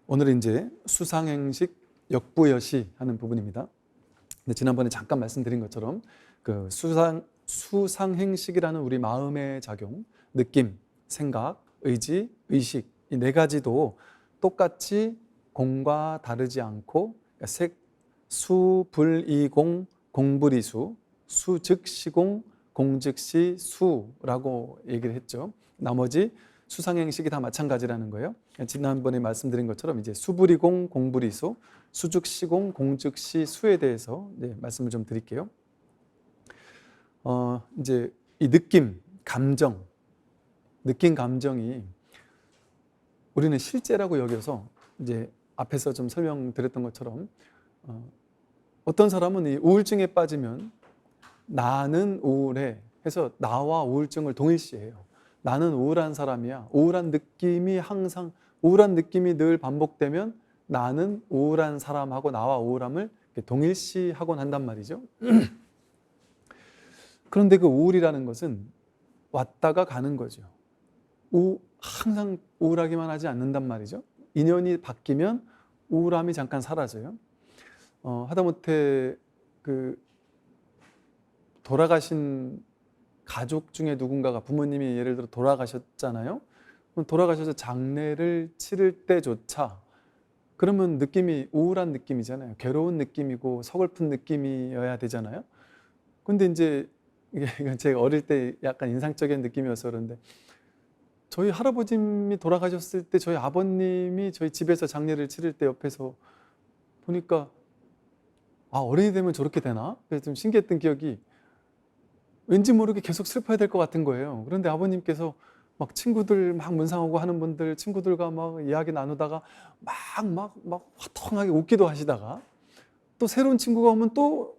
오늘은 이제 수상행식 역부여시 하는 부분입니다. 근데 지난번에 잠깐 말씀드린 것처럼 그 수상행식이라는 우리 마음의 작용, 느낌, 생각, 의지, 의식 이 네 가지도 똑같이 공과 다르지 않고 수불이공, 공불이수, 수즉시공, 공즉시수라고 얘기를 했죠. 나머지 수상행식이 다 마찬가지라는 거예요. 지난번에 말씀드린 것처럼 이제 수불이공, 공불이수, 수즉시공, 공즉시수에 대해서 말씀을 좀 드릴게요. 이제 이 느낌, 감정, 느낀 감정이 우리는 실제라고 여겨서 이제 앞에서 좀 설명드렸던 것처럼 어떤 사람은 이 우울증에 빠지면 나는 우울해 해서 나와 우울증을 동일시해요. 나는 우울한 사람이야. 우울한 느낌이 늘 반복되면 나는 우울한 사람하고 나와 우울함을 동일시하곤 한단 말이죠. 그런데 그 우울이라는 것은 왔다가 가는 거죠. 항상 우울하기만 하지 않는단 말이죠. 인연이 바뀌면 우울함이 잠깐 사라져요. 하다못해 돌아가신 가족 중에 누군가가 부모님이 예를 들어 돌아가셨잖아요. 돌아가셔서 장례를 치를 때조차 그러면 느낌이 우울한 느낌이잖아요. 괴로운 느낌이고 서글픈 느낌이어야 되잖아요. 근데 이제 이게 제가 어릴 때 약간 인상적인 느낌이어서 그런데 저희 할아버님이 돌아가셨을 때 저희 아버님이 저희 집에서 장례를 치를 때 옆에서 보니까 어른이 되면 저렇게 되나? 그래서 좀 신기했던 기억이 왠지 모르게 계속 슬퍼야 될 것 같은 거예요. 그런데 아버님께서 막 친구들 막 문상하고 하는 분들 친구들과 막 이야기 나누다가 막 화통하게 웃기도 하시다가 또 새로운 친구가 오면 또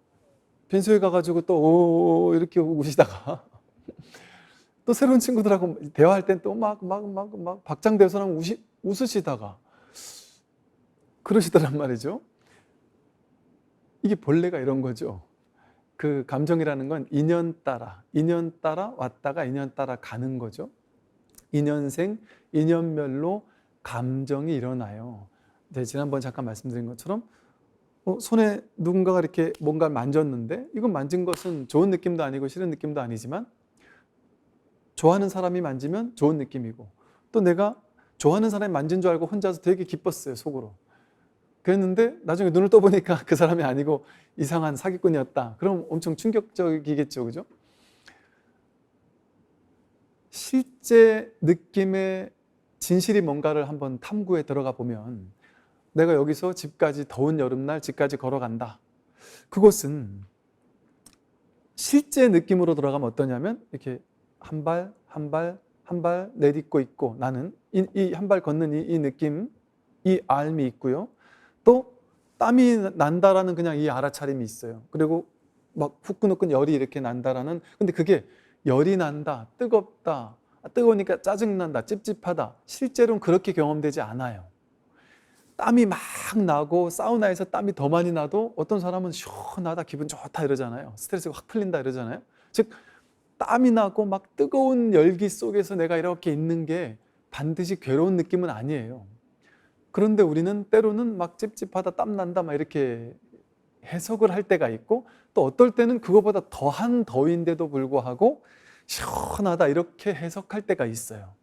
벤소에 가가지고 또 이렇게 우시다가 또 새로운 친구들하고 대화할 땐 또 막 박장대소랑 웃으시다가 그러시더란 말이죠. 이게 본래가 이런 거죠. 그 감정이라는 건 인연 따라 왔다가 인연 따라 가는 거죠. 인연생, 인연멸로 감정이 일어나요. 지난번 잠깐 말씀드린 것처럼 손에 누군가가 이렇게 뭔가 만졌는데 이건 만진 것은 좋은 느낌도 아니고 싫은 느낌도 아니지만 좋아하는 사람이 만지면 좋은 느낌이고 또 내가 좋아하는 사람이 만진 줄 알고 혼자서 되게 기뻤어요, 속으로. 그랬는데 나중에 눈을 떠보니까 그 사람이 아니고 이상한 사기꾼이었다. 그럼 엄청 충격적이겠죠, 그죠? 실제 느낌의 진실이 뭔가를 한번 탐구에 들어가 보면 내가 여기서 집까지 더운 여름날 집까지 걸어간다. 그것은 실제 느낌으로 들어가면 어떠냐면 이렇게 한 발 내딛고 있고 나는 이 한 발 걷는 이 느낌, 이 알미 있고요. 또 땀이 난다라는 그냥 이 알아차림이 있어요. 그리고 막 후끈후끈 열이 이렇게 난다라는, 근데 그게 열이 난다, 뜨겁다, 뜨거우니까 짜증난다, 찝찝하다, 실제로는 그렇게 경험되지 않아요. 땀이 막 나고 사우나에서 땀이 더 많이 나도 어떤 사람은 시원하다, 기분 좋다 이러잖아요. 스트레스가 확 풀린다 이러잖아요. 즉 땀이 나고 막 뜨거운 열기 속에서 내가 이렇게 있는 게 반드시 괴로운 느낌은 아니에요. 그런데 우리는 때로는 막 찝찝하다, 땀난다 막 이렇게 해석을 할 때가 있고 또 어떨 때는 그거보다 더한 더위인데도 불구하고 시원하다 이렇게 해석할 때가 있어요.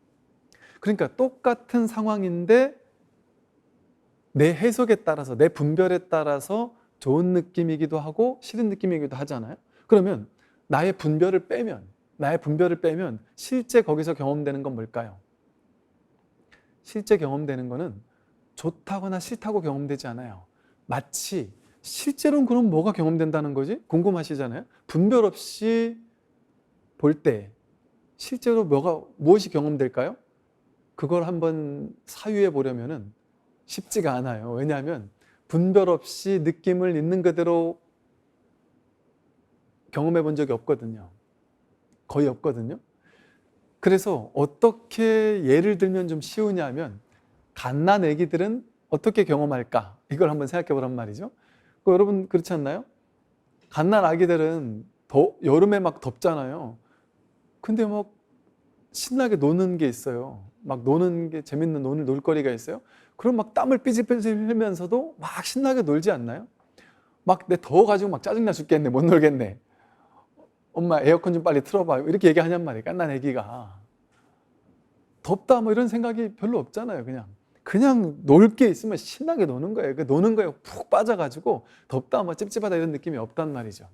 그러니까 똑같은 상황인데 내 해석에 따라서, 내 분별에 따라서 좋은 느낌이기도 하고 싫은 느낌이기도 하잖아요. 그러면 나의 분별을 빼면 실제 거기서 경험되는 건 뭘까요? 실제 경험되는 거는 좋다거나 싫다고 경험되지 않아요. 마치 실제로는 그럼 뭐가 경험된다는 거지? 궁금하시잖아요. 분별 없이 볼 때 실제로 무엇이 경험될까요? 그걸 한번 사유해 보려면은 쉽지가 않아요. 왜냐하면 분별 없이 느낌을 있는 그대로 경험해 본 적이 없거든요. 거의 없거든요. 그래서 어떻게 예를 들면 좀 쉬우냐 하면 갓난 애기들은 어떻게 경험할까? 이걸 한번 생각해 보란 말이죠. 여러분 그렇지 않나요? 갓난 아기들은 여름에 막 덥잖아요. 근데 막 신나게 노는 게 있어요. 막 노는 게 재밌는 놀거리가 있어요. 그럼 막 땀을 삐질삐질 흘면서도 막 신나게 놀지 않나요? 막 내 더워가지고 막 짜증나 죽겠네, 못 놀겠네. 엄마 에어컨 좀 빨리 틀어봐. 이렇게 얘기하냔 말이에요. 깐난 애기가. 덥다 뭐 이런 생각이 별로 없잖아요. 그냥 놀 게 있으면 신나게 노는 거예요. 그 노는 거에 푹 빠져가지고 덥다 뭐 찝찝하다 이런 느낌이 없단 말이죠.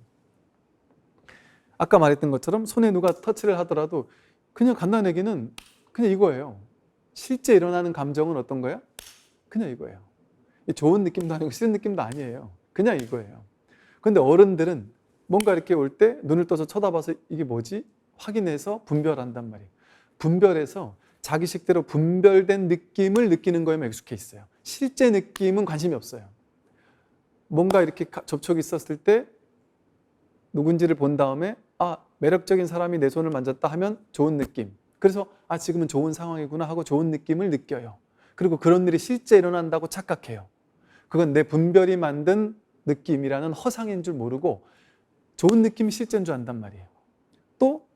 아까 말했던 것처럼 손에 누가 터치를 하더라도 그냥 갓난 애기는 그냥 이거예요. 실제 일어나는 감정은 어떤 거예요? 그냥 이거예요. 좋은 느낌도 아니고 싫은 느낌도 아니에요. 그냥 이거예요. 그런데 어른들은 뭔가 이렇게 올 때 눈을 떠서 쳐다봐서 이게 뭐지? 확인해서 분별한단 말이에요. 분별해서 자기식대로 분별된 느낌을 느끼는 거에만 익숙해 있어요. 실제 느낌은 관심이 없어요. 뭔가 이렇게 접촉이 있었을 때 누군지를 본 다음에 매력적인 사람이 내 손을 만졌다 하면 좋은 느낌. 그래서 지금은 좋은 상황이구나 하고 좋은 느낌을 느껴요. 그리고 그런 일이 실제 일어난다고 착각해요. 그건 내 분별이 만든 느낌이라는 허상인 줄 모르고 좋은 느낌이 실제인 줄 안단 말이에요. 또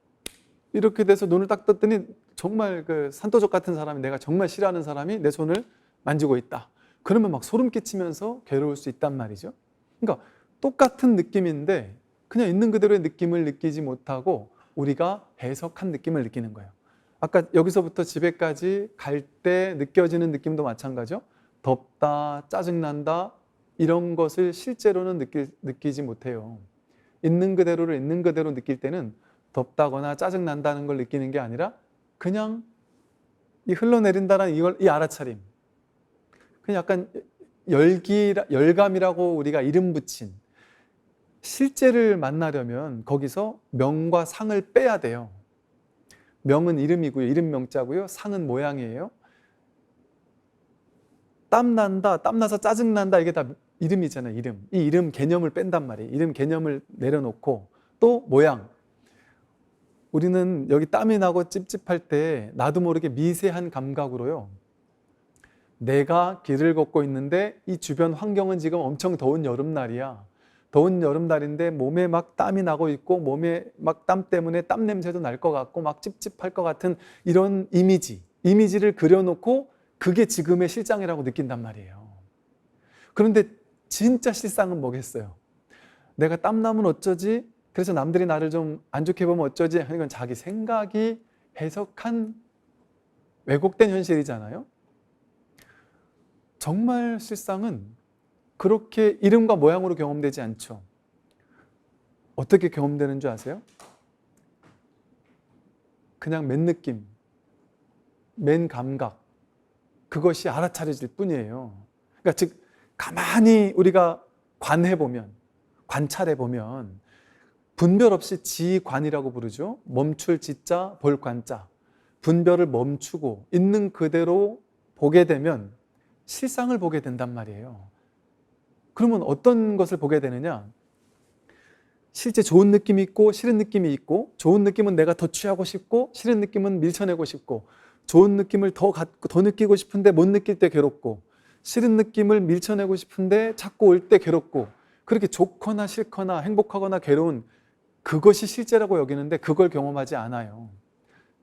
이렇게 돼서 눈을 딱 떴더니 정말 그 산도적 같은 사람이, 내가 정말 싫어하는 사람이 내 손을 만지고 있다. 그러면 막 소름 끼치면서 괴로울 수 있단 말이죠. 그러니까 똑같은 느낌인데 그냥 있는 그대로의 느낌을 느끼지 못하고 우리가 해석한 느낌을 느끼는 거예요. 아까 여기서부터 집에까지 갈 때 느껴지는 느낌도 마찬가지죠. 덥다, 짜증난다 이런 것을 실제로는 느끼지 못해요. 있는 그대로를 있는 그대로 느낄 때는 덥다거나 짜증난다는 걸 느끼는 게 아니라 그냥 이 흘러내린다는 이 알아차림, 그냥 약간 열감이라고 우리가 이름 붙인, 실제를 만나려면 거기서 명과 상을 빼야 돼요. 명은 이름이고요. 이름 명자고요. 상은 모양이에요. 땀난다, 땀나서 짜증난다, 이게 다 이름이잖아요. 이름. 이 이름 개념을 뺀단 말이에요. 이름 개념을 내려놓고 또 모양. 우리는 여기 땀이 나고 찝찝할 때 나도 모르게 미세한 감각으로요, 내가 길을 걷고 있는데 이 주변 환경은 지금 엄청 더운 여름날이야. 더운 여름날인데 몸에 막 땀이 나고 있고 몸에 막 땀 때문에 땀 냄새도 날 것 같고 막 찝찝할 것 같은 이런 이미지를 그려놓고 그게 지금의 실상이라고 느낀단 말이에요. 그런데 진짜 실상은 뭐겠어요? 내가 땀나면 어쩌지? 그래서 남들이 나를 좀 안 좋게 보면 어쩌지? 하는 건 자기 생각이 해석한 왜곡된 현실이잖아요. 정말 실상은 그렇게 이름과 모양으로 경험되지 않죠. 어떻게 경험되는 줄 아세요? 그냥 맨 느낌, 맨 감각, 그것이 알아차려질 뿐이에요. 그러니까 즉 가만히 우리가 관찰해보면 분별 없이 지관이라고 부르죠. 멈출 지자, 볼 관자. 분별을 멈추고 있는 그대로 보게 되면 실상을 보게 된단 말이에요. 그러면 어떤 것을 보게 되느냐? 실제 좋은 느낌이 있고 싫은 느낌이 있고, 좋은 느낌은 내가 더 취하고 싶고 싫은 느낌은 밀쳐내고 싶고, 좋은 느낌을 더 느끼고 싶은데 못 느낄 때 괴롭고, 싫은 느낌을 밀쳐내고 싶은데 자꾸 올 때 괴롭고, 그렇게 좋거나 싫거나 행복하거나 괴로운 그것이 실제라고 여기는데 그걸 경험하지 않아요.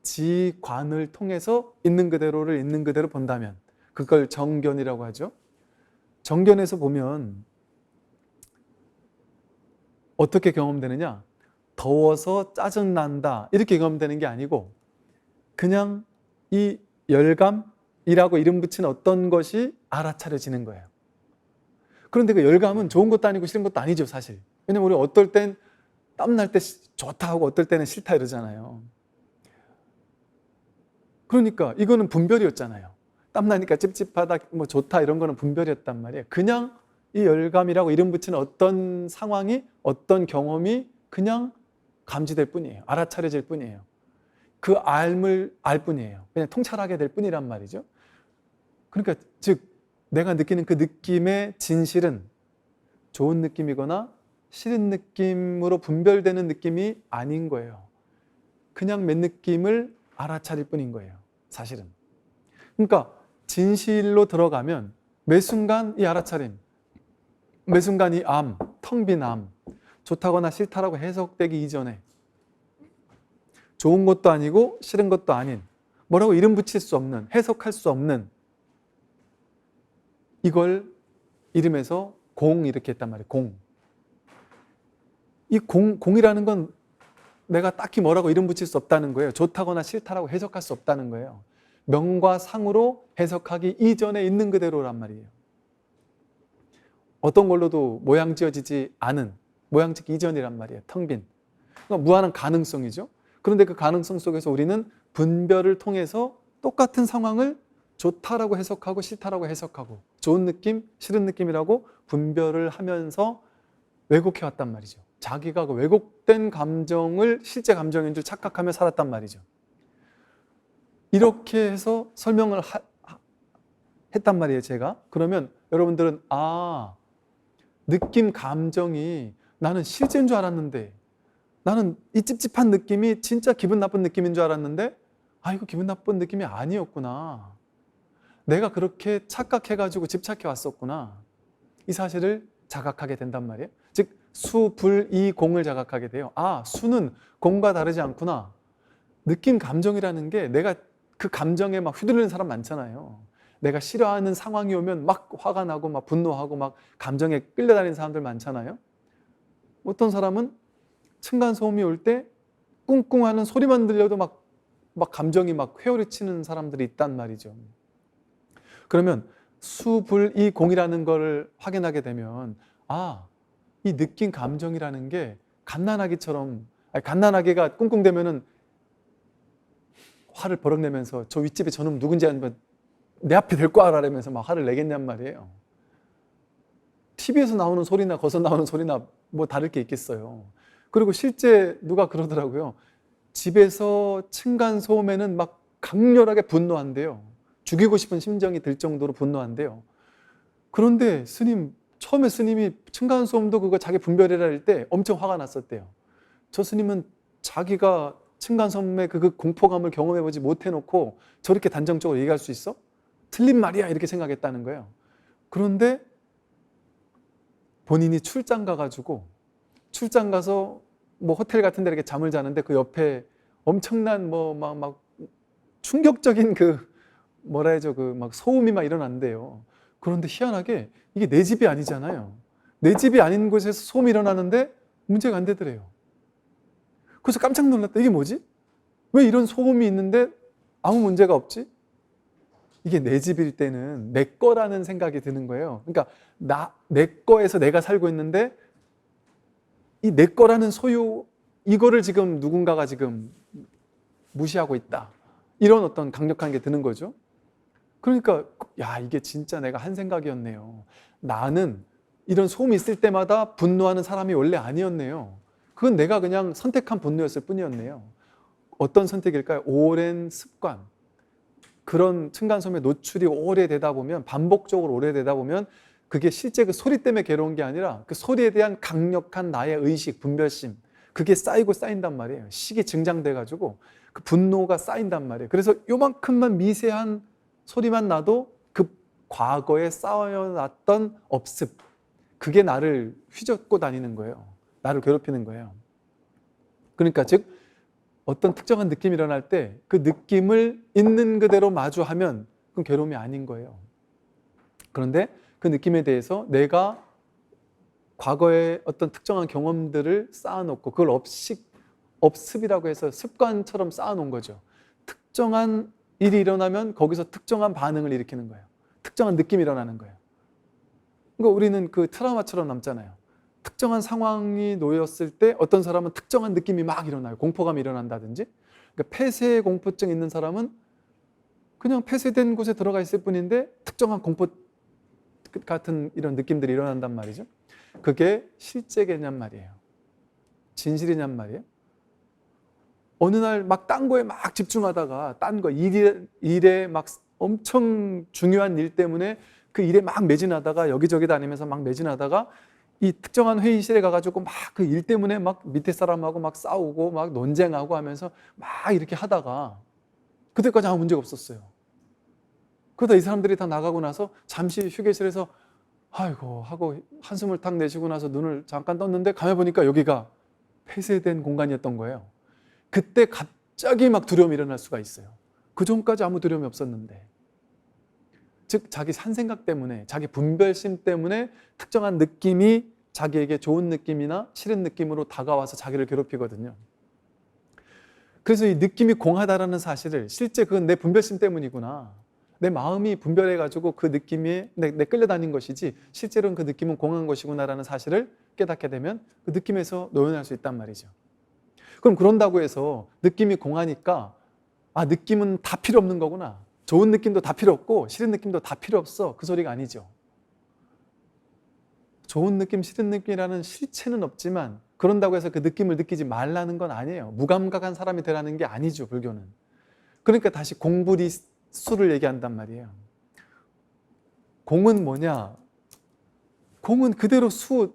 지관을 통해서 있는 그대로를 있는 그대로 본다면 그걸 정견이라고 하죠. 정견에서 보면 어떻게 경험되느냐? 더워서 짜증난다 이렇게 경험되는 게 아니고 그냥 이 열감이라고 이름 붙인 어떤 것이 알아차려지는 거예요. 그런데 그 열감은 좋은 것도 아니고 싫은 것도 아니죠, 사실. 왜냐면 우리 어떨 땐 땀날 때 좋다 하고 어떨 때는 싫다 이러잖아요. 그러니까 이거는 분별이었잖아요. 땀나니까 찝찝하다, 뭐 좋다 이런 거는 분별이었단 말이에요. 그냥 이 열감이라고 이름 붙이는 어떤 상황이, 어떤 경험이 그냥 감지될 뿐이에요. 알아차려질 뿐이에요. 그 알을 알 뿐이에요. 그냥 통찰하게 될 뿐이란 말이죠. 그러니까 즉 내가 느끼는 그 느낌의 진실은 좋은 느낌이거나 싫은 느낌으로 분별되는 느낌이 아닌 거예요. 그냥 맨 느낌을 알아차릴 뿐인 거예요, 사실은. 그러니까 진실로 들어가면 매 순간 이 알아차림, 매 순간 이 텅 빈 좋다거나 싫다라고 해석되기 이전에 좋은 것도 아니고 싫은 것도 아닌, 뭐라고 이름 붙일 수 없는, 해석할 수 없는, 이걸 이름에서 공 이렇게 했단 말이에요. 공. 이 공이라는 건 내가 딱히 뭐라고 이름 붙일 수 없다는 거예요. 좋다거나 싫다라고 해석할 수 없다는 거예요. 명과 상으로 해석하기 이전에 있는 그대로란 말이에요. 어떤 걸로도 모양 지어지지 않은, 모양 짓기 이전이란 말이에요. 텅 빈. 그러니까 무한한 가능성이죠. 그런데 그 가능성 속에서 우리는 분별을 통해서 똑같은 상황을 좋다라고 해석하고 싫다라고 해석하고, 좋은 느낌, 싫은 느낌이라고 분별을 하면서 왜곡해 왔단 말이죠. 자기가 그 왜곡된 감정을 실제 감정인 줄 착각하며 살았단 말이죠. 이렇게 해서 설명을 했단 말이에요, 제가. 그러면 여러분들은 느낌, 감정이 나는 실제인 줄 알았는데, 나는 이 찝찝한 느낌이 진짜 기분 나쁜 느낌인 줄 알았는데, 이거 기분 나쁜 느낌이 아니었구나. 내가 그렇게 착각해가지고 집착해 왔었구나. 이 사실을 자각하게 된단 말이에요. 즉 수, 불, 이, 공을 자각하게 돼요. 수는 공과 다르지 않구나. 느낌, 감정이라는 게 내가 그 감정에 막 휘둘리는 사람 많잖아요. 내가 싫어하는 상황이 오면 막 화가 나고 막 분노하고 막 감정에 끌려다니는 사람들 많잖아요. 어떤 사람은 층간소음이 올 때 꿍꿍하는 소리만 들려도 막 감정이 막 회오리치는 사람들이 있단 말이죠. 그러면 수, 불, 이, 공이라는 걸 확인하게 되면 이 느낀 감정이라는 게 갓난아기처럼, 갓난아기가 꿍꿍대면은 화를 버럭내면서 저 윗집에 저놈 누군지 아니면 내 앞에 데리고 와라라면서 막 화를 내겠냔 말이에요. TV에서 나오는 소리나 거기서 나오는 소리나 뭐 다를 게 있겠어요. 그리고 실제 누가 그러더라고요. 집에서 층간소음에는 막 강렬하게 분노한대요. 죽이고 싶은 심정이 들 정도로 분노한대요. 그런데 처음에 스님이 층간소음도 그거 자기 분별이라 할 때 엄청 화가 났었대요. 저 스님은 자기가 층간소음의 그 공포감을 경험해보지 못해놓고 저렇게 단정적으로 얘기할 수 있어? 틀린 말이야 이렇게 생각했다는 거예요. 그런데 본인이 출장 가가지고 출장 가서 뭐 호텔 같은 데 이렇게 잠을 자는데 그 옆에 엄청난 막 충격적인 뭐라 해야죠, 막 소음이 막 일어난대요. 그런데 희한하게 이게 내 집이 아니잖아요. 내 집이 아닌 곳에서 소음이 일어나는데 문제가 안 되더래요. 그래서 깜짝 놀랐다. 이게 뭐지? 왜 이런 소음이 있는데 아무 문제가 없지? 이게 내 집일 때는 내 거라는 생각이 드는 거예요. 그러니까 내 거에서 내가 살고 있는데 이 내 거라는 소유, 이거를 지금 누군가가 지금 무시하고 있다. 이런 어떤 강력한 게 드는 거죠. 그러니까 이게 진짜 내가 한 생각이었네요. 나는 이런 소음이 있을 때마다 분노하는 사람이 원래 아니었네요. 그건 내가 그냥 선택한 분노였을 뿐이었네요. 어떤 선택일까요? 오랜 습관. 그런 층간소음에 노출이 오래되다 보면, 반복적으로 오래되다 보면 그게 실제 그 소리 때문에 괴로운 게 아니라 그 소리에 대한 강력한 나의 의식, 분별심, 그게 쌓이고 쌓인단 말이에요. 식이 증장돼가지고 그 분노가 쌓인단 말이에요. 그래서 요만큼만 미세한 소리만 나도 그 과거에 쌓여놨던 업습, 그게 나를 휘젓고 다니는 거예요. 나를 괴롭히는 거예요. 그러니까 즉 어떤 특정한 느낌이 일어날 때 그 느낌을 있는 그대로 마주하면 그건 괴로움이 아닌 거예요. 그런데 그 느낌에 대해서 내가 과거에 어떤 특정한 경험들을 쌓아놓고 그걸 업습이라고 해서 습관처럼 쌓아놓은 거죠. 특정한 일이 일어나면 거기서 특정한 반응을 일으키는 거예요. 특정한 느낌이 일어나는 거예요. 그러니까 우리는 그 트라우마처럼 남잖아요. 특정한 상황이 놓였을 때 어떤 사람은 특정한 느낌이 막 일어나요. 공포감이 일어난다든지. 그러니까 폐쇄 공포증 있는 사람은 그냥 폐쇄된 곳에 들어가 있을 뿐인데 특정한 공포 같은 이런 느낌들이 일어난단 말이죠. 그게 실제겠냔 말이에요. 진실이냔 말이에요. 어느 날 막 딴 거에 막 집중하다가 딴 거, 일에 막 엄청 중요한 일 때문에 그 일에 막 매진하다가 여기저기 다니면서 막 매진하다가 이 특정한 회의실에 가가지고 막 그 일 때문에 막 밑에 사람하고 막 싸우고 막 논쟁하고 하면서 막 이렇게 하다가 그때까지 아무 문제가 없었어요. 그러다 이 사람들이 다 나가고 나서 잠시 휴게실에서 아이고 하고 한숨을 탁 내쉬고 나서 눈을 잠깐 떴는데 가만히 보니까 여기가 폐쇄된 공간이었던 거예요. 그때 갑자기 막 두려움이 일어날 수가 있어요. 그 전까지 아무 두려움이 없었는데. 즉 자기 산생각 때문에, 자기 분별심 때문에 특정한 느낌이 자기에게 좋은 느낌이나 싫은 느낌으로 다가와서 자기를 괴롭히거든요. 그래서 이 느낌이 공하다라는 사실을, 실제 그건 내 분별심 때문이구나, 내 마음이 분별해가지고 그 느낌이 내 끌려다닌 것이지 실제로는 그 느낌은 공한 것이구나라는 사실을 깨닫게 되면 그 느낌에서 노연할 수 있단 말이죠. 그럼 그런다고 해서 느낌이 공하니까 느낌은 다 필요 없는 거구나, 좋은 느낌도 다 필요 없고 싫은 느낌도 다 필요 없어, 그 소리가 아니죠. 좋은 느낌, 싫은 느낌이라는 실체는 없지만 그런다고 해서 그 느낌을 느끼지 말라는 건 아니에요. 무감각한 사람이 되라는 게 아니죠, 불교는. 그러니까 다시 공불이 수를 얘기한단 말이에요. 공은 뭐냐? 공은 그대로 수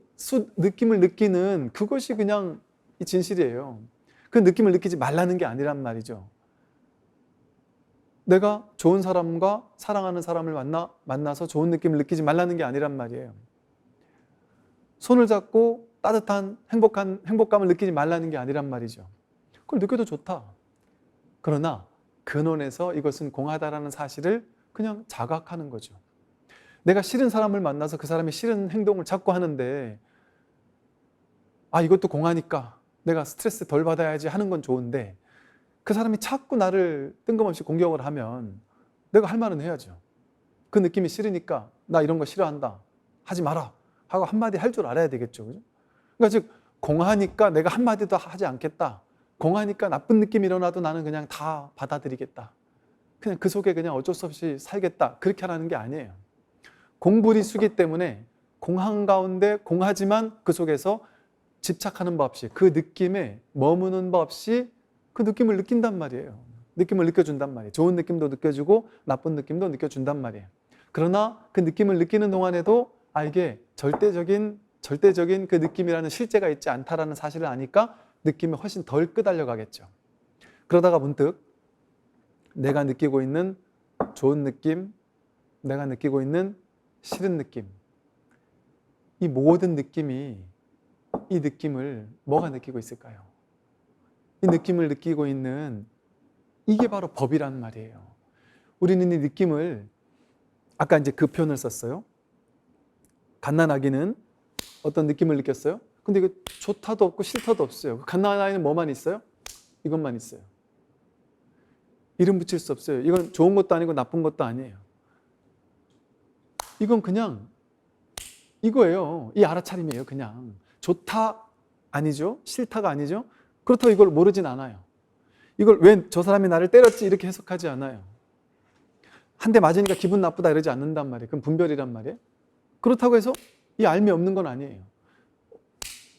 느낌을 느끼는 그것이 그냥 이 진실이에요. 그 느낌을 느끼지 말라는 게 아니란 말이죠. 내가 좋은 사람과 사랑하는 사람을 만나서 좋은 느낌을 느끼지 말라는 게 아니란 말이에요. 손을 잡고 따뜻한 행복감을 느끼지 말라는 게 아니란 말이죠. 그걸 느껴도 좋다. 그러나 근원에서 이것은 공하다라는 사실을 그냥 자각하는 거죠. 내가 싫은 사람을 만나서 그 사람이 싫은 행동을 자꾸 하는데 이것도 공하니까 내가 스트레스 덜 받아야지 하는 건 좋은데, 그 사람이 자꾸 나를 뜬금없이 공격을 하면 내가 할 말은 해야죠. 그 느낌이 싫으니까 나 이런 거 싫어한다, 하지 마라 하고 한마디 할 줄 알아야 되겠죠. 그죠? 그러니까 즉 공하니까 내가 한마디도 하지 않겠다, 공하니까 나쁜 느낌이 일어나도 나는 그냥 다 받아들이겠다, 그냥 그 속에 그냥 어쩔 수 없이 살겠다, 그렇게 하라는 게 아니에요. 공불이 수기 때문에 공한 가운데 공하지만 그 속에서 집착하는 법 없이, 그 느낌에 머무는 법 없이 그 느낌을 느낀단 말이에요. 느낌을 느껴준단 말이에요. 좋은 느낌도 느껴주고 나쁜 느낌도 느껴준단 말이에요. 그러나 그 느낌을 느끼는 동안에도 이게 절대적인 그 느낌이라는 실제가 있지 않다라는 사실을 아니까 느낌이 훨씬 덜 끄달려 가겠죠. 그러다가 문득 내가 느끼고 있는 좋은 느낌, 내가 느끼고 있는 싫은 느낌, 이 모든 느낌이, 이 느낌을 뭐가 느끼고 있을까요? 이 느낌을 느끼고 있는 이게 바로 법이란 말이에요. 우리는 이 느낌을, 아까 이제 그 표현을 썼어요. 갓난아기는 어떤 느낌을 느꼈어요? 근데 이거 좋다도 없고 싫다도 없어요. 갓난아기는 뭐만 있어요? 이것만 있어요. 이름 붙일 수 없어요. 이건 좋은 것도 아니고 나쁜 것도 아니에요. 이건 그냥 이거예요. 이 알아차림이에요. 그냥 좋다 아니죠, 싫다가 아니죠. 그렇다고 이걸 모르진 않아요. 이걸 왜 저 사람이 나를 때렸지 이렇게 해석하지 않아요. 한 대 맞으니까 기분 나쁘다 이러지 않는단 말이에요. 그건 분별이란 말이에요. 그렇다고 해서 이 알미 없는 건 아니에요.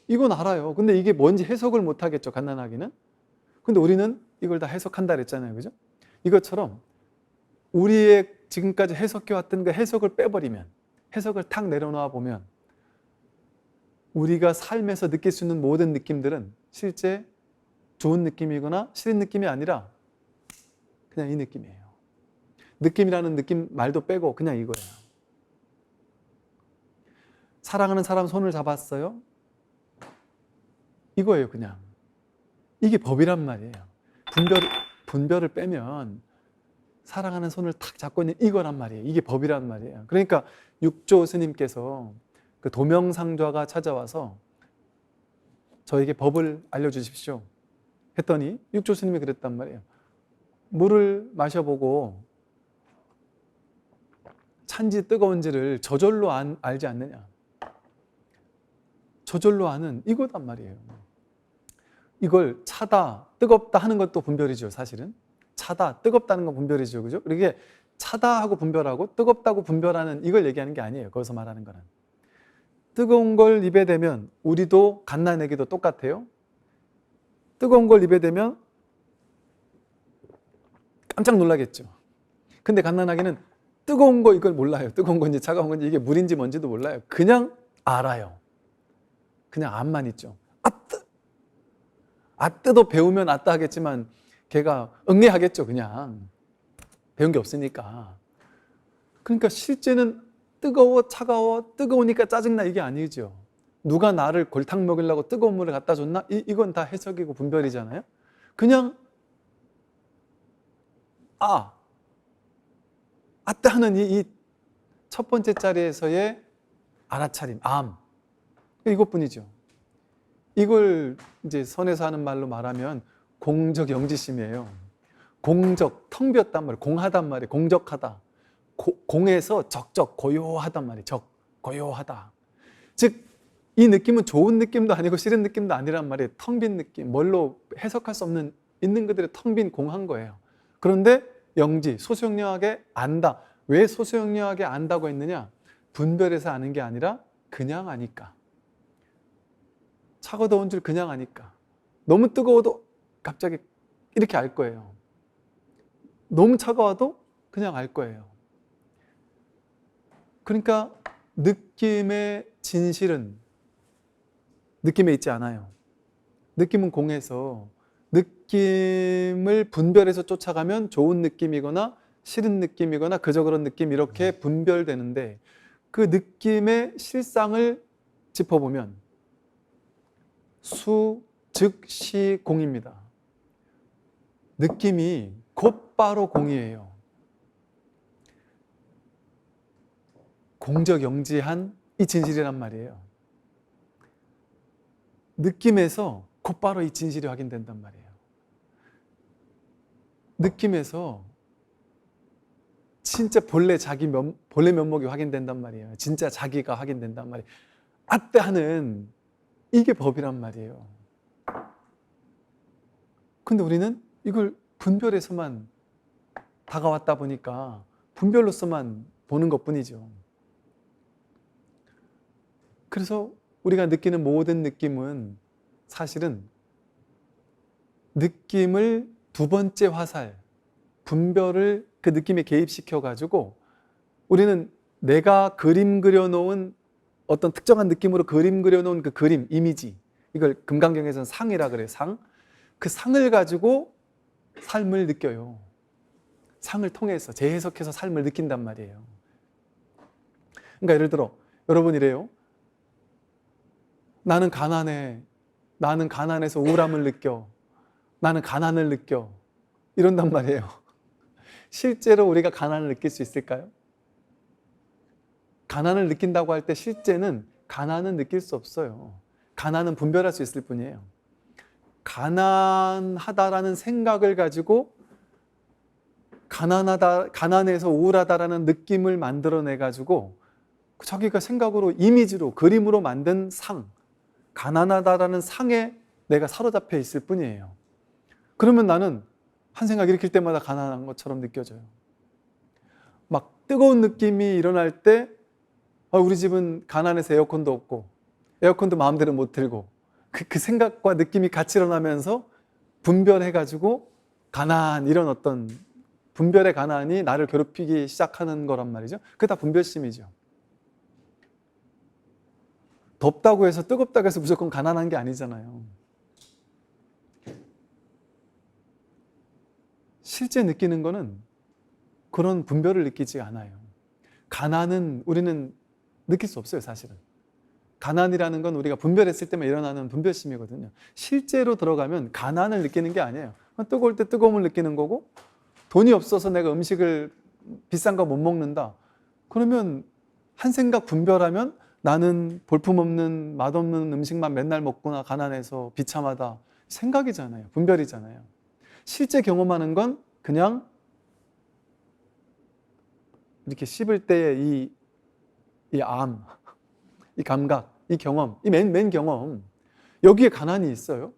이건 알아요. 근데 이게 뭔지 해석을 못 하겠죠, 갓난아기는. 근데 우리는 이걸 다 해석한다 그랬잖아요. 그죠? 이것처럼 우리의 지금까지 해석해왔던 그 해석을 빼버리면, 해석을 탁 내려놓아 보면 우리가 삶에서 느낄 수 있는 모든 느낌들은 실제 좋은 느낌이거나 싫은 느낌이 아니라 그냥 이 느낌이에요. 느낌이라는 느낌 말도 빼고 그냥 이거예요. 사랑하는 사람 손을 잡았어요? 이거예요. 그냥 이게 법이란 말이에요. 분별을 빼면 사랑하는 손을 탁 잡고 있는 이거란 말이에요. 이게 법이란 말이에요. 그러니까 육조 스님께서 그 도명상좌가 찾아와서 저에게 법을 알려주십시오 했더니 육조 스님이 그랬단 말이에요. 물을 마셔보고 찬지 뜨거운지를 저절로 알지 않느냐. 저절로 아는 이거단 말이에요. 이걸 차다, 뜨겁다 하는 것도 분별이죠, 사실은. 차다, 뜨겁다는 건 분별이죠, 그죠? 이게 차다 하고 분별하고 뜨겁다고 분별하는 이걸 얘기하는 게 아니에요. 거기서 말하는 거는. 뜨거운 걸 입에 대면 우리도 갓난아기도 똑같아요. 뜨거운 걸 입에 대면 깜짝 놀라겠죠. 근데 갓난아기는 뜨거운 거 이걸 몰라요. 뜨거운 건지 차가운 건지 이게 물인지 뭔지도 몰라요. 그냥 알아요. 그냥 암만 있죠. 뜨도 배우면 아따 하겠지만 걔가 응애하겠죠. 그냥 배운 게 없으니까. 그러니까 실제는 뜨거워, 차가워, 뜨거우니까 짜증나 이게 아니죠. 누가 나를 골탕 먹이려고 뜨거운 물을 갖다 줬나? 이건 다 해석이고 분별이잖아요. 그냥 아따 하는 이 첫 번째 자리에서의 알아차림, 이것뿐이죠. 이걸 이제 선에서 하는 말로 말하면 공적 영지심이에요. 공적, 텅 비었단 말이에요. 공하단 말이에요. 공적하다. 공에서 적적, 고요하단 말이에요. 고요하다. 즉, 이 느낌은 좋은 느낌도 아니고 싫은 느낌도 아니란 말이에요. 텅 빈 느낌, 뭘로 해석할 수 없는, 있는 그대로 텅 빈 공한 거예요. 그런데 영지, 소수영령하게 안다. 왜 소수영령하게 안다고 했느냐? 분별해서 아는 게 아니라 그냥 아니까. 차고 더운 줄 그냥 아니까. 너무 뜨거워도 갑자기 이렇게 알 거예요. 너무 차가워도 그냥 알 거예요. 그러니까 느낌의 진실은 느낌에 있지 않아요. 느낌은 공에서 느낌을 분별해서 쫓아가면 좋은 느낌이거나 싫은 느낌이거나 그저 그런 느낌 이렇게 분별되는데 그 느낌의 실상을 짚어보면 수, 즉, 시, 공입니다. 느낌이 곧바로 공이에요. 공적 영지한 이 진실이란 말이에요. 느낌에서 곧바로 이 진실이 확인된단 말이에요. 느낌에서 진짜 본래 면목이 확인된단 말이에요. 진짜 자기가 확인된단 말이에요. 아떼 하는 이게 법이란 말이에요. 근데 우리는 이걸 분별해서만 다가왔다 보니까 분별로서만 보는 것뿐이죠. 그래서 우리가 느끼는 모든 느낌은 사실은 느낌을 두 번째 화살, 분별을 그 느낌에 개입시켜가지고 우리는 내가 그림 그려놓은 어떤 특정한 느낌으로 그림 그려놓은 그 그림, 이미지, 이걸 금강경에서는 상이라 그래요. 상. 그 상을 가지고 삶을 느껴요. 상을 통해서 재해석해서 삶을 느낀단 말이에요. 그러니까 예를 들어 여러분 이래요. 나는 가난해. 나는 가난해서 우울함을 느껴. 나는 가난을 느껴. 이런단 말이에요. 실제로 우리가 가난을 느낄 수 있을까요? 가난을 느낀다고 할 때 실제는 가난은 느낄 수 없어요. 가난은 분별할 수 있을 뿐이에요. 가난하다라는 생각을 가지고 가난해서 우울하다라는 느낌을 만들어내가지고 자기가 생각으로, 이미지로, 그림으로 만든 상, 가난하다라는 상에 내가 사로잡혀 있을 뿐이에요. 그러면 나는 한 생각 일으킬 때마다 가난한 것처럼 느껴져요. 막 뜨거운 느낌이 일어날 때 우리 집은 가난해서 에어컨도 없고 에어컨도 마음대로 못 틀고 그 생각과 느낌이 같이 일어나면서 분별해가지고 가난, 이런 어떤 분별의 가난이 나를 괴롭히기 시작하는 거란 말이죠. 그게 다 분별심이죠. 덥다고 해서 뜨겁다고 해서 무조건 가난한 게 아니잖아요. 실제 느끼는 거는 그런 분별을 느끼지 않아요. 가난은 우리는 느낄 수 없어요, 사실은. 가난이라는 건 우리가 분별했을 때만 일어나는 분별심이거든요. 실제로 들어가면 가난을 느끼는 게 아니에요. 뜨거울 때 뜨거움을 느끼는 거고, 돈이 없어서 내가 음식을 비싼 거 못 먹는다. 그러면 한 생각 분별하면 나는 볼품없는 맛없는 음식만 맨날 먹구나, 가난해서 비참하다. 생각이잖아요. 분별이잖아요. 실제 경험하는 건 그냥 이렇게 씹을 때의 이 감각, 이 경험, 이 맨 경험, 여기에 가난이 있어요?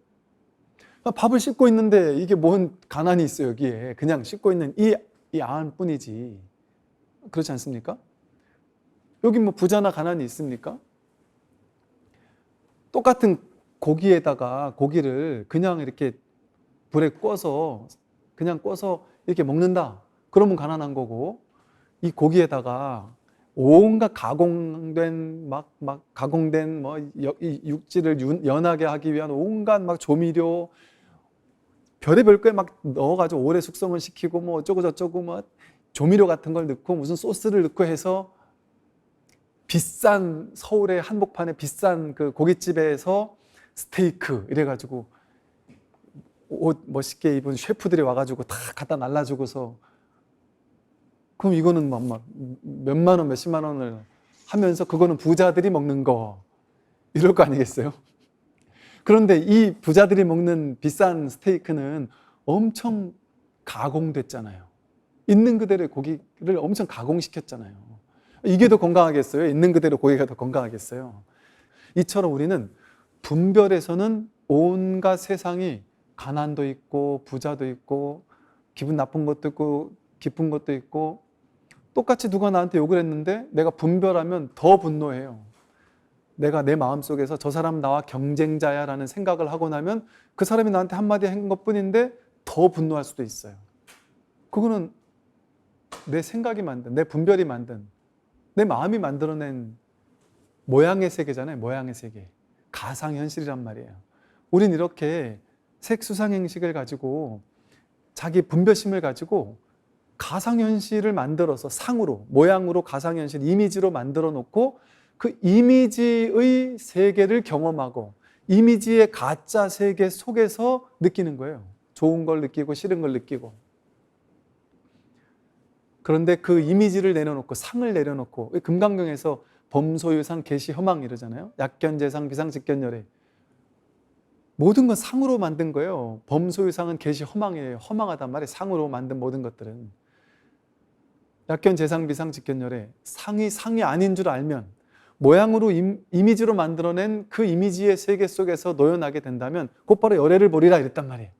밥을 씹고 있는데 이게 뭔 가난이 있어요, 여기에. 그냥 씹고 있는 이 뿐이지. 그렇지 않습니까? 여기 뭐 부자나 가난이 있습니까? 똑같은 고기에다가 고기를 그냥 이렇게 불에 그냥 꺼서 이렇게 먹는다. 그러면 가난한 거고, 이 고기에다가 온갖 가공된 이 육질을 연하게 하기 위한 온갖 막 조미료, 별의별 거에 막 넣어가지고 오래 숙성을 시키고 뭐 어쩌고 저쩌고 뭐 조미료 같은 걸 넣고 무슨 소스를 넣고 해서 비싼, 서울의 한복판에 비싼 그 고깃집에서 스테이크 이래가지고 옷 멋있게 입은 셰프들이 와가지고 다 갖다 날라주고서 그럼 이거는 막 몇만 원, 몇십만 원을 하면서 그거는 부자들이 먹는 거 이럴 거 아니겠어요? 그런데 이 부자들이 먹는 비싼 스테이크는 엄청 가공됐잖아요. 있는 그대로의 고기를 엄청 가공시켰잖아요. 이게 더 건강하겠어요? 있는 그대로 고기가 더 건강하겠어요? 이처럼 우리는 분별에서는 온갖 세상이 가난도 있고 부자도 있고 기분 나쁜 것도 있고 기쁜 것도 있고 똑같이 누가 나한테 욕을 했는데 내가 분별하면 더 분노해요. 내가 내 마음속에서 저 사람 나와 경쟁자야 라는 생각을 하고 나면 그 사람이 나한테 한마디 한 것뿐인데 더 분노할 수도 있어요. 그거는 내 생각이 만든, 내 분별이 만든, 내 마음이 만들어낸 모양의 세계잖아요. 모양의 세계. 가상현실이란 말이에요. 우린 이렇게 색수상행식을 가지고 자기 분별심을 가지고 가상현실을 만들어서 상으로, 모양으로 가상현실, 이미지로 만들어 놓고 그 이미지의 세계를 경험하고 이미지의 가짜 세계 속에서 느끼는 거예요. 좋은 걸 느끼고 싫은 걸 느끼고. 그런데 그 이미지를 내려놓고 상을 내려놓고 금강경에서 범소유상 계시허망 이러잖아요. 약견재상 비상직견열애. 모든 건 상으로 만든 거예요. 범소유상은 계시허망이에요. 허망하단 말이에요. 상으로 만든 모든 것들은. 약견재상 비상직견열애. 상이 아닌 줄 알면 모양으로 이미지로 만들어낸 그 이미지의 세계 속에서 노연하게 된다면 곧바로 열애를 버리라 이랬단 말이에요.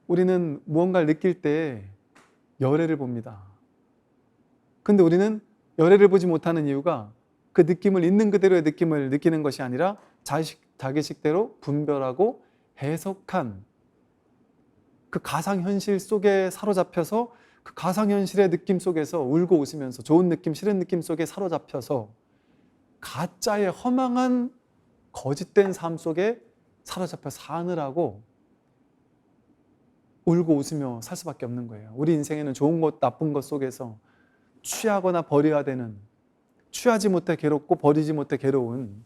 우리는 무언가를 느낄 때 열애를 봅니다. 근데 우리는 열애를 보지 못하는 이유가 그 느낌을 있는 그대로의 느낌을 느끼는 것이 아니라 자기식대로 분별하고 해석한 그 가상현실 속에 사로잡혀서 그 가상현실의 느낌 속에서 울고 웃으면서 좋은 느낌, 싫은 느낌 속에 사로잡혀서 가짜의 허망한 거짓된 삶 속에 사로잡혀 사느라고 울고 웃으며 살 수밖에 없는 거예요. 우리 인생에는 좋은 것, 나쁜 것 속에서 취하거나 버려야 되는, 취하지 못해 괴롭고 버리지 못해 괴로운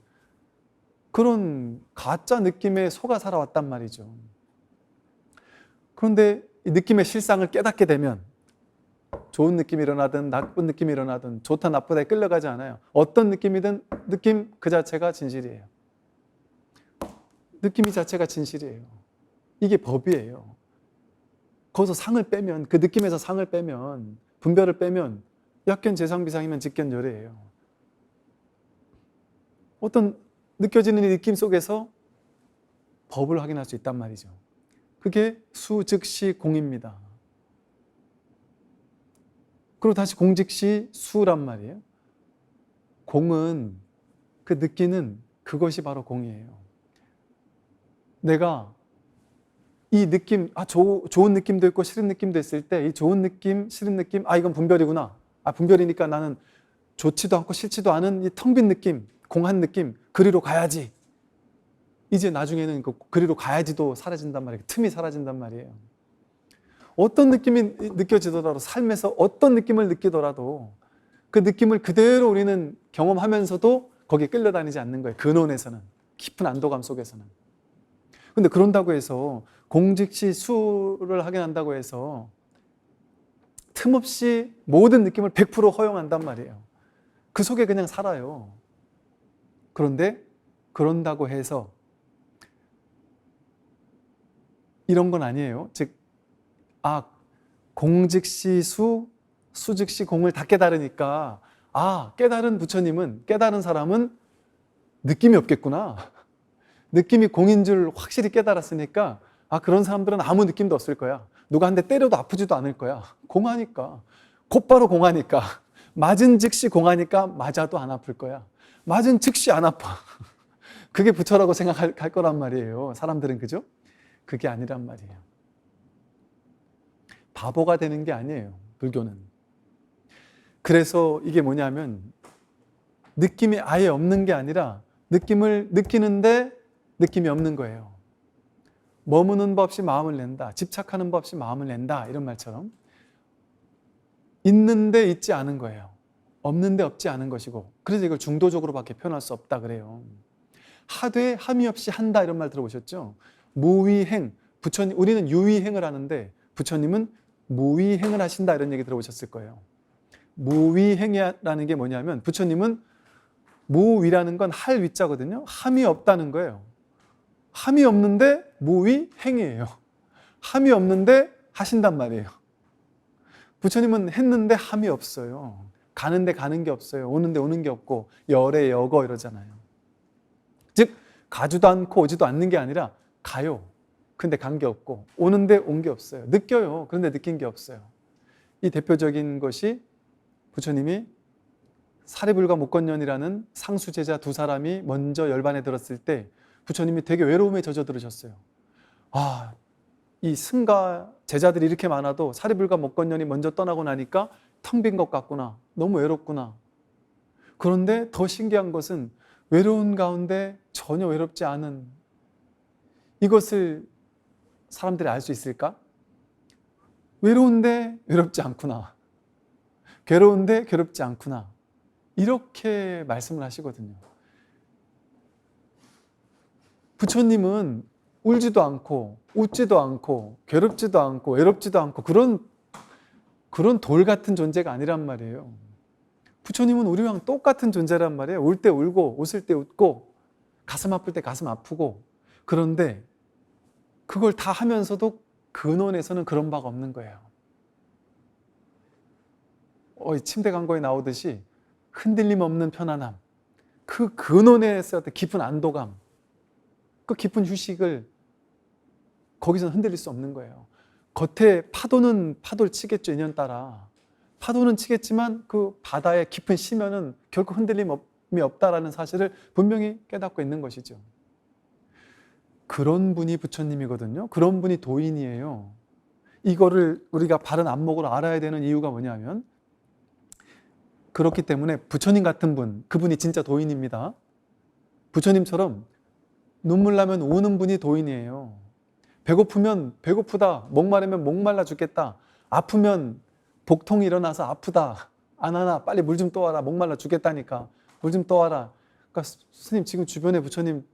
그런 가짜 느낌에 속아 살아왔단 말이죠. 그런데 이 느낌의 실상을 깨닫게 되면 좋은 느낌이 일어나든 나쁜 느낌이 일어나든 좋다 나쁘다에 끌려가지 않아요. 어떤 느낌이든 느낌 그 자체가 진실이에요. 느낌이 자체가 진실이에요. 이게 법이에요. 거기서 상을 빼면, 그 느낌에서 상을 빼면, 분별을 빼면 약견 재상비상이면 직견열애예요. 어떤 느껴지는 이 느낌 속에서 법을 확인할 수 있단 말이죠. 그게 수 즉시 공입니다. 그리고 다시 공 즉시 수란 말이에요. 공은 그 느끼는 그것이 바로 공이에요. 내가 이 느낌, 좋은 느낌도 있고 싫은 느낌도 있을 때 이 좋은 느낌, 싫은 느낌, 이건 분별이구나. 분별이니까 나는 좋지도 않고 싫지도 않은 이 텅 빈 느낌, 공한 느낌, 그리로 가야지. 이제 나중에는 그리로 가야지도 사라진단 말이에요. 틈이 사라진단 말이에요. 어떤 느낌이 느껴지더라도 삶에서 어떤 느낌을 느끼더라도 그 느낌을 그대로 우리는 경험하면서도 거기에 끌려다니지 않는 거예요. 근원에서는, 깊은 안도감 속에서는. 근데 그런다고 해서 공즉시 수를 하게 한다고 해서 틈없이 모든 느낌을 100% 허용한단 말이에요. 그 속에 그냥 살아요. 그런데 그런다고 해서 이런 건 아니에요. 즉, 공즉시 수, 수즉시 공을 다 깨달으니까 깨달은 부처님은, 깨달은 사람은 느낌이 없겠구나. 느낌이 공인 줄 확실히 깨달았으니까 그런 사람들은 아무 느낌도 없을 거야. 누가 한 대 때려도 아프지도 않을 거야. 공하니까. 곧바로 공하니까. 맞은 즉시 공하니까 맞아도 안 아플 거야. 맞은 즉시 안 아파. 그게 부처라고 생각할 거란 말이에요. 사람들은, 그죠? 그게 아니란 말이에요. 바보가 되는 게 아니에요. 불교는. 그래서 이게 뭐냐면 느낌이 아예 없는 게 아니라 느낌을 느끼는데 느낌이 없는 거예요. 머무는 법 없이 마음을 낸다. 집착하는 법 없이 마음을 낸다. 이런 말처럼 있는데 있지 않은 거예요. 없는데 없지 않은 것이고, 그래서 이걸 중도적으로밖에 표현할 수 없다 그래요. 하되 함이 없이 한다 이런 말 들어보셨죠? 무위행, 부처님, 우리는 유위행을 하는데 부처님은 무위행을 하신다 이런 얘기 들어보셨을 거예요. 무위행이라는 게 뭐냐면 부처님은 무위라는 건 할 위자거든요. 함이 없다는 거예요. 함이 없는데 무위행이에요. 함이 없는데 하신단 말이에요. 부처님은 했는데 함이 없어요. 가는데 가는 게 없어요. 오는데 오는 게 없고 열에 여거 이러잖아요. 즉 가지도 않고 오지도 않는 게 아니라 가요. 근데 간 게 없고 오는데 온 게 없어요. 느껴요. 그런데 느낀 게 없어요. 이 대표적인 것이 부처님이 사리불과 목건년이라는 상수제자 두 사람이 먼저 열반에 들었을 때 부처님이 되게 외로움에 젖어들으셨어요. 아, 이 승가 제자들이 이렇게 많아도 사리불과 목건년이 먼저 떠나고 나니까 텅 빈 것 같구나. 너무 외롭구나. 그런데 더 신기한 것은 외로운 가운데 전혀 외롭지 않은 이것을 사람들이 알 수 있을까? 외로운데 외롭지 않구나. 괴로운데 괴롭지 않구나. 이렇게 말씀을 하시거든요. 부처님은 울지도 않고 웃지도 않고 괴롭지도 않고 외롭지도 않고 그런 돌 같은 존재가 아니란 말이에요. 부처님은 우리랑 똑같은 존재란 말이에요. 울 때 울고 웃을 때 웃고 가슴 아플 때 가슴 아프고 그런데 그걸 다 하면서도 근원에서는 그런 바가 없는 거예요. 침대 광고에 나오듯이 흔들림 없는 편안함, 그 근원에서 깊은 안도감, 그 깊은 휴식을 거기서는 흔들릴 수 없는 거예요. 겉에 파도는 파도를 치겠죠, 인연따라. 파도는 치겠지만 그 바다의 깊은 심연은 결코 흔들림이 없다라는 사실을 분명히 깨닫고 있는 것이죠. 그런 분이 부처님이거든요. 그런 분이 도인이에요. 이거를 우리가 바른 안목으로 알아야 되는 이유가 뭐냐면 그렇기 때문에 부처님 같은 분, 그분이 진짜 도인입니다. 부처님처럼 눈물 나면 우는 분이 도인이에요. 배고프면 배고프다, 목마르면 목말라 죽겠다, 아프면 복통이 일어나서 아프다, 안 하나 빨리 물 좀 떠와라, 목말라 죽겠다니까 물 좀 떠와라. 그러니까 스님 지금 주변에 부처님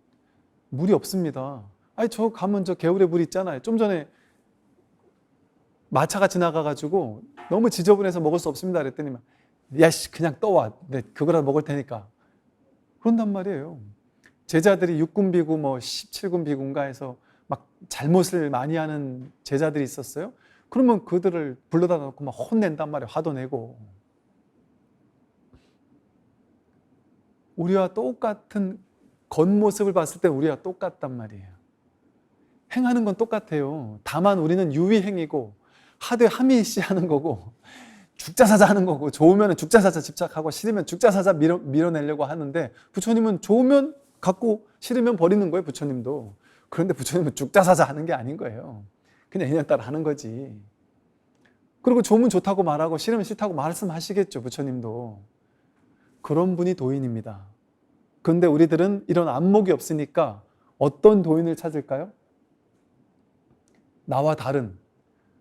물이 없습니다. 아니 저 가면 저 개울에 물 있잖아요. 좀 전에 마차가 지나가가지고 너무 지저분해서 먹을 수 없습니다 그랬더니 야씨 그냥 떠와, 네, 그거라도 먹을 테니까 그런단 말이에요. 제자들이 6군 비구 17군 비구인가 해서 막 잘못을 많이 하는 제자들이 있었어요. 그러면 그들을 불러다 놓고 막 혼낸단 말이에요. 화도 내고. 우리와 똑같은 겉모습을 봤을 때 우리와 똑같단 말이에요. 행하는 건 똑같아요. 다만 우리는 유의행이고 하되 함이시 하는 거고 죽자사자 하는 거고 좋으면 죽자사자 집착하고 싫으면 죽자사자 밀어내려고 하는데 부처님은 좋으면 갖고 싫으면 버리는 거예요. 부처님도. 그런데 부처님은 죽자사자 하는 게 아닌 거예요. 그냥 인연 따라 하는 거지. 그리고 좋으면 좋다고 말하고 싫으면 싫다고 말씀하시겠죠. 부처님도. 그런 분이 도인입니다. 그런데 우리들은 이런 안목이 없으니까 어떤 도인을 찾을까요? 나와 다른,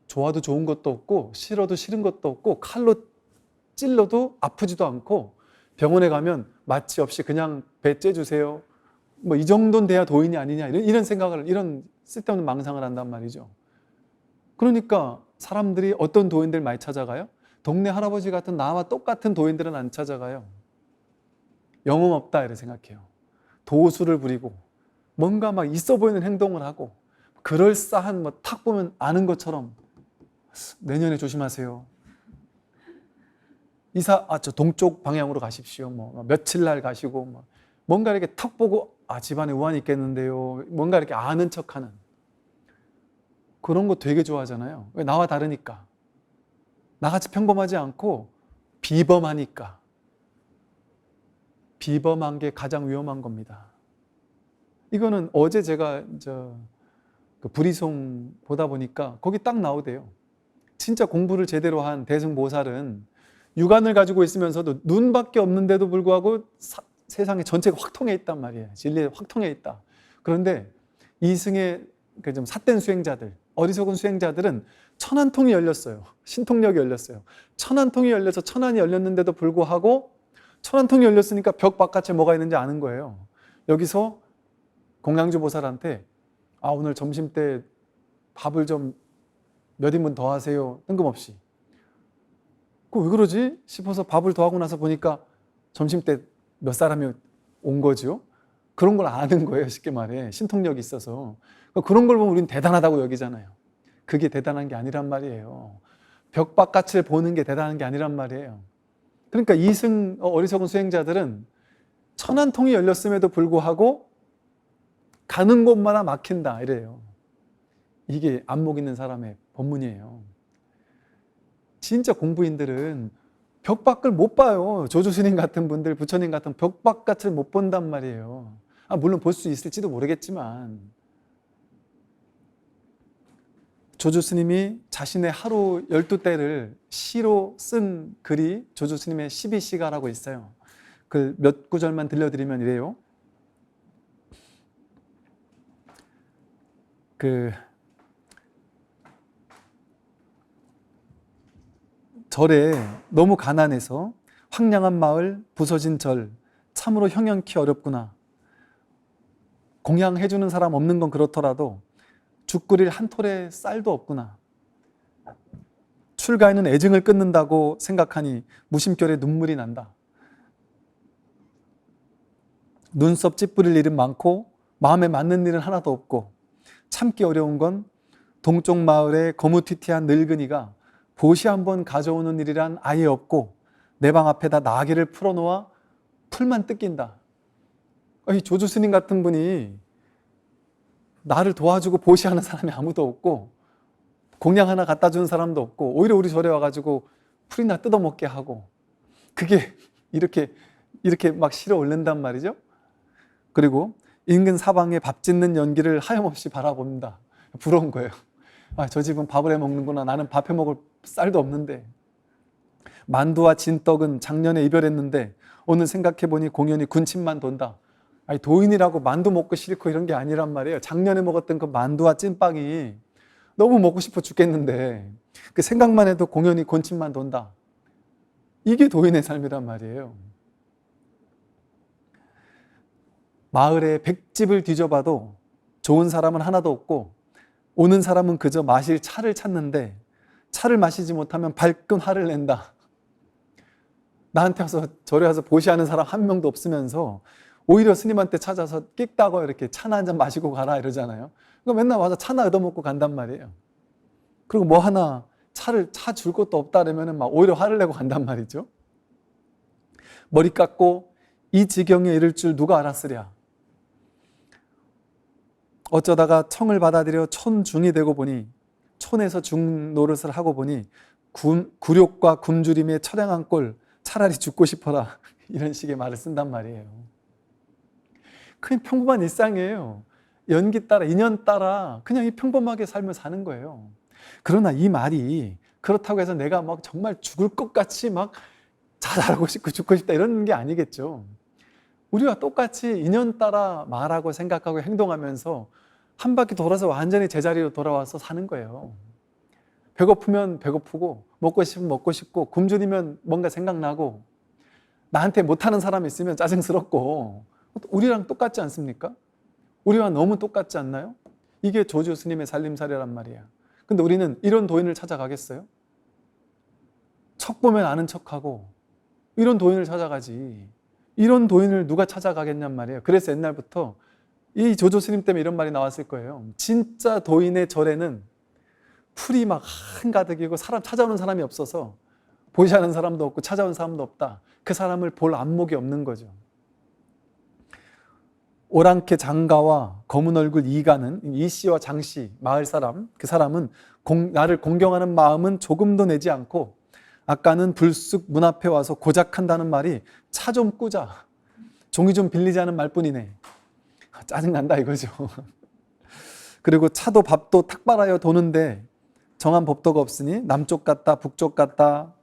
좋아도 좋은 것도 없고 싫어도 싫은 것도 없고 칼로 찔러도 아프지도 않고 병원에 가면 마취 없이 그냥 배 째주세요. 이 정도는 돼야 도인이 아니냐 이런 생각을, 이런 쓸데없는 망상을 한단 말이죠. 그러니까 사람들이 어떤 도인들 많이 찾아가요? 동네 할아버지 같은 나와 똑같은 도인들은 안 찾아가요. 영혼 없다 이렇게 생각해요. 도수를 부리고 뭔가 막 있어 보이는 행동을 하고 그럴싸한 탁 보면 아는 것처럼 내년에 조심하세요. 저 동쪽 방향으로 가십시오. 며칠 날 가시고 뭔가 이렇게 탁 보고 집안에 우환이 있겠는데요. 뭔가 이렇게 아는 척하는 그런 거 되게 좋아하잖아요. 왜? 나와 다르니까. 나같이 평범하지 않고 비범하니까. 비범한 게 가장 위험한 겁니다. 이거는 어제 제가 그 불이송 보다 보니까 거기 딱 나오대요. 진짜 공부를 제대로 한 대승보살은 육안을 가지고 있으면서도 눈밖에 없는데도 불구하고 세상에 전체가 확 통해 있단 말이에요. 진리에 확 통해 있다. 그런데 이승의 좀 삿된 수행자들, 어리석은 수행자들은 천안통이 열렸어요. 신통력이 열렸어요. 천안통이 열려서 천안이 열렸는데도 불구하고 천안통이 열렸으니까 벽 바깥에 뭐가 있는지 아는 거예요. 여기서 공양주 보살한테 오늘 점심 때 밥을 좀 몇 인분 더 하세요. 뜬금없이. 왜 그러지 싶어서 밥을 더 하고 나서 보니까 점심때 몇 사람이 온 거죠. 그런 걸 아는 거예요. 쉽게 말해. 신통력이 있어서. 그런 걸 보면 우리는 대단하다고 여기잖아요. 그게 대단한 게 아니란 말이에요. 벽박같이 보는 게 대단한 게 아니란 말이에요. 그러니까 어리석은 수행자들은 천안통이 열렸음에도 불구하고 가는 곳마다 막힌다 이래요. 이게 안목 있는 사람의 법문이에요. 진짜 공부인들은 벽밖을 못 봐요. 조조스님 같은 분들, 부처님 같은 벽밖을 못 본단 말이에요. 물론 볼 수 있을지도 모르겠지만 조조스님이 자신의 하루 12때를 시로 쓴 글이 조조스님의 12시가라고 있어요. 그 몇 구절만 들려드리면 이래요. 절에 너무 가난해서 황량한 마을, 부서진 절, 참으로 형연키 어렵구나. 공양해주는 사람 없는 건 그렇더라도 죽 끓일 한 톨의 쌀도 없구나. 출가에는 애증을 끊는다고 생각하니 무심결에 눈물이 난다. 눈썹 찌푸릴 일은 많고 마음에 맞는 일은 하나도 없고 참기 어려운 건 동쪽 마을의 거무튀튀한 늙은이가 보시 한번 가져오는 일이란 아예 없고 내 방 앞에다 나귀를 풀어놓아 풀만 뜯긴다. 이 조조스님 같은 분이 나를 도와주고 보시하는 사람이 아무도 없고 공양 하나 갖다 주는 사람도 없고 오히려 우리 절에 와가지고 풀이나 뜯어먹게 하고 그게 이렇게 막 실어 올린단 말이죠. 그리고 인근 사방에 밥 짓는 연기를 하염없이 바라본다. 부러운 거예요. 저 집은 밥을 해 먹는구나. 나는 밥 해 먹을 쌀도 없는데. 만두와 진떡은 작년에 이별했는데 오늘 생각해보니 공연히 군침만 돈다. 도인이라고 만두 먹고 싫고 이런 게 아니란 말이에요. 작년에 먹었던 그 만두와 찐빵이 너무 먹고 싶어 죽겠는데 그 생각만 해도 공연히 군침만 돈다. 이게 도인의 삶이란 말이에요. 마을에 100집을 뒤져봐도 좋은 사람은 하나도 없고 오는 사람은 그저 마실 차를 찾는데 차를 마시지 못하면 발끈 화를 낸다. 나한테 와서 절에 와서 보시하는 사람 한 명도 없으면서 오히려 스님한테 찾아서 끽다고 이렇게 차나 한잔 마시고 가라 이러잖아요. 그러니까 맨날 와서 차나 얻어먹고 간단 말이에요. 그리고 뭐 하나 차 줄 것도 없다 그러면 막 오히려 화를 내고 간단 말이죠. 머리 깎고 이 지경에 이를 줄 누가 알았으랴. 어쩌다가 청을 받아들여 촌중이 되고 보니 촌에서 중 노릇을 하고 보니 굴욕과 굶주림에 처량한 꼴 차라리 죽고 싶어라. 이런 식의 말을 쓴단 말이에요. 그냥 평범한 일상이에요. 연기 따라 인연 따라 그냥 이 평범하게 삶을 사는 거예요. 그러나 이 말이 그렇다고 해서 내가 막 정말 죽을 것 같이 막 자살하고 싶고 죽고 싶다 이런 게 아니겠죠. 우리와 똑같이 인연 따라 말하고 생각하고 행동하면서 한 바퀴 돌아서 완전히 제자리로 돌아와서 사는 거예요. 배고프면 배고프고 먹고 싶으면 먹고 싶고 굶주리면 뭔가 생각나고 나한테 못하는 사람이 있으면 짜증스럽고 우리랑 똑같지 않습니까? 우리와 너무 똑같지 않나요? 이게 조조 스님의 살림살이란 말이야. 근데 우리는 이런 도인을 찾아가겠어요? 척 보면 아는 척하고 이런 도인을 찾아가지. 이런 도인을 누가 찾아가겠냔 말이에요. 그래서 옛날부터 이 조조 스님 때문에 이런 말이 나왔을 거예요. 진짜 도인의 절에는 풀이 막 한가득이고 사람 찾아오는 사람이 없어서 보시하는 사람도 없고 찾아온 사람도 없다. 그 사람을 볼 안목이 없는 거죠. 오랑캐 장가와 검은 얼굴 이가는 이씨와 장씨 마을 사람, 그 사람은 나를 공경하는 마음은 조금도 내지 않고 아까는 불쑥 문 앞에 와서 고작한다는 말이 차 좀 꾸자, 종이 좀 빌리자는 말뿐이네. 짜증난다 이거죠. 그리고 차도 밥도 탁발하여 도는데 정한 법도가 없으니 남쪽 갔다 북쪽 갔다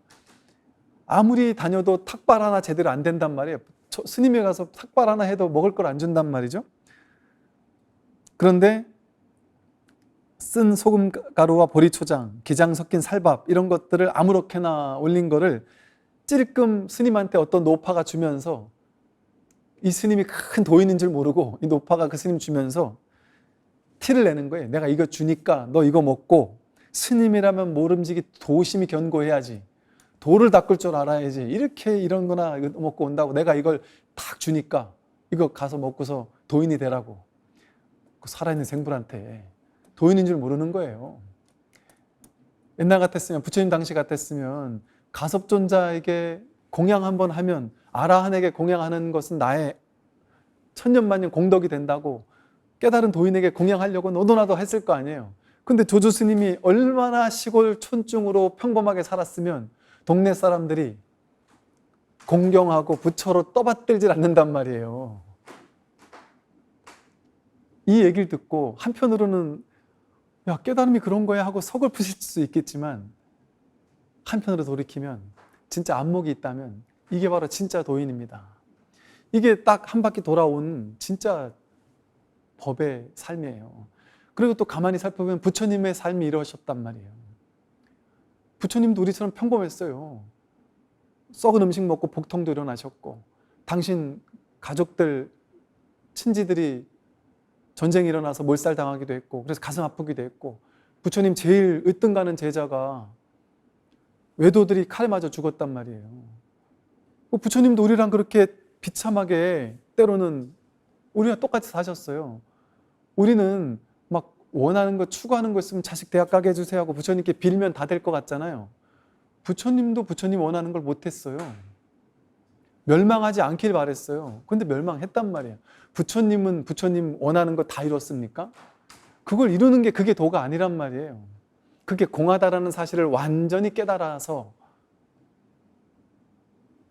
아무리 다녀도 탁발 하나 제대로 안 된단 말이에요. 스님에 가서 탁발 하나 해도 먹을 걸 안 준단 말이죠. 그런데 쓴 소금가루와 보리초장, 기장 섞인 살밥 이런 것들을 아무렇게나 올린 거를 찔끔 스님한테 어떤 노파가 주면서 이 스님이 큰 도인인 줄 모르고 이 노파가 그 스님 주면서 티를 내는 거예요. 내가 이거 주니까 너 이거 먹고 스님이라면 모름지기 도심이 견고해야지. 도를 닦을 줄 알아야지. 이렇게 이런 거나 먹고 온다고 내가 이걸 탁 주니까 이거 가서 먹고서 도인이 되라고. 그 살아있는 생불한테 도인인 줄 모르는 거예요. 옛날 같았으면, 부처님 당시 같았으면 가섭존자에게 공양 한번 하면 아라한에게 공양하는 것은 나의 천년만년 공덕이 된다고 깨달은 도인에게 공양하려고 너도나도 했을 거 아니에요. 근데 조조 스님이 얼마나 시골 촌중으로 평범하게 살았으면 동네 사람들이 공경하고 부처로 떠받들질 않는단 말이에요. 이 얘기를 듣고 한편으로는 야, 깨달음이 그런 거야 하고 서글프실 수 있겠지만, 한편으로 돌이키면 진짜 안목이 있다면 이게 바로 진짜 도인입니다. 이게 딱 한 바퀴 돌아온 진짜 법의 삶이에요. 그리고 또 가만히 살펴보면 부처님의 삶이 이러셨단 말이에요. 부처님도 우리처럼 평범했어요. 썩은 음식 먹고 복통도 일어나셨고, 당신 가족들, 친지들이 전쟁이 일어나서 몰살당하기도 했고, 그래서 가슴 아프기도 했고, 부처님 제일 으뜸가는 제자가 외도들이 칼 맞아 죽었단 말이에요. 부처님도 우리랑 그렇게 비참하게 때로는 우리랑 똑같이 사셨어요. 우리는 막 원하는 거, 추구하는 거 있으면 자식 대학 가게 해주세요 하고 부처님께 빌면 다 될 것 같잖아요. 부처님도 부처님 원하는 걸 못했어요. 멸망하지 않길 바랬어요. 근데 멸망했단 말이에요. 부처님은 부처님 원하는 거 다 이뤘습니까? 그걸 이루는 게 그게 도가 아니란 말이에요. 그게 공하다라는 사실을 완전히 깨달아서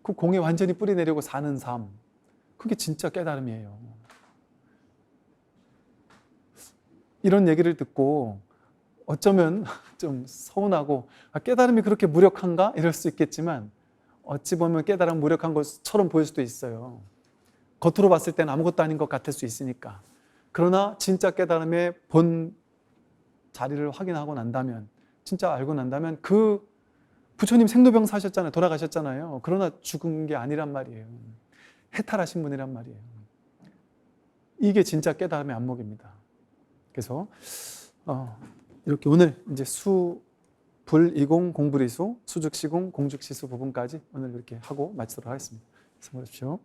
그 공에 완전히 뿌리내리고 사는 삶, 그게 진짜 깨달음이에요. 이런 얘기를 듣고 어쩌면 좀 서운하고 깨달음이 그렇게 무력한가? 이럴 수 있겠지만 어찌 보면 깨달음 무력한 것처럼 보일 수도 있어요. 겉으로 봤을 때는 아무것도 아닌 것 같을 수 있으니까. 그러나 진짜 깨달음의 본 자리를 확인하고 난다면, 진짜 알고 난다면 그 부처님 생로병 사셨잖아요. 돌아가셨잖아요. 그러나 죽은 게 아니란 말이에요. 해탈하신 분이란 말이에요. 이게 진짜 깨달음의 안목입니다. 그래서 이렇게 오늘 이제 수, 불, 이공, 공불이수, 수즉시공, 공즉시수 부분까지 오늘 이렇게 하고 마치도록 하겠습니다. 수고하십시오.